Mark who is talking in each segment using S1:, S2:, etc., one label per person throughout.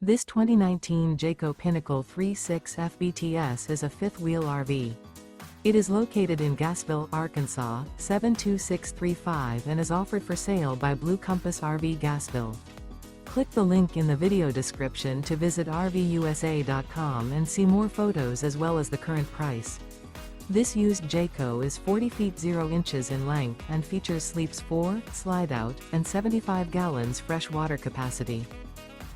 S1: This 2019 Jayco Pinnacle 3.6 FBTS is a fifth-wheel RV. It is located in Gassville, Arkansas, 72635 and is offered for sale by Blue Compass RV Gassville. Click the link in the video description to visit RVUSA.com and see more photos as well as the current price. This used Jayco is 40 feet 0 inches in length and features sleeps 4, Slideout, and 75 gallons fresh water capacity.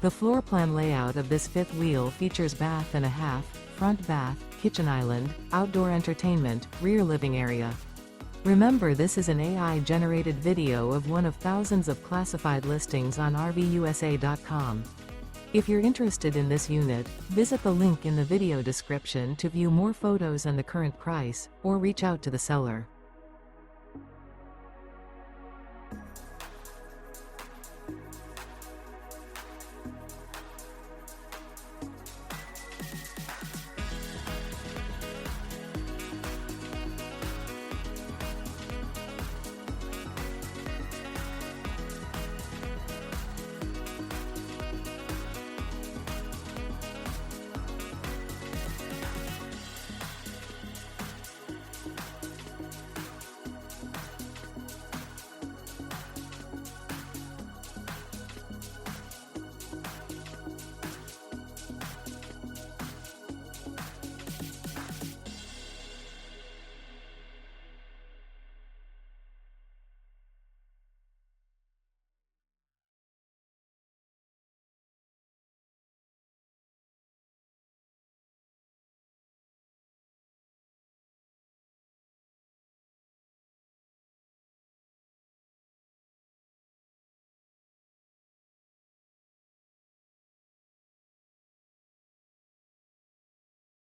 S1: The floor plan layout of this fifth wheel features bath and a half, front bath, kitchen island, outdoor entertainment, rear living area. Remember, this is an AI-generated video of one of thousands of classified listings on RVUSA.com. If you're interested in this unit, visit the link in the video description to view more photos and the current price, or reach out to the seller.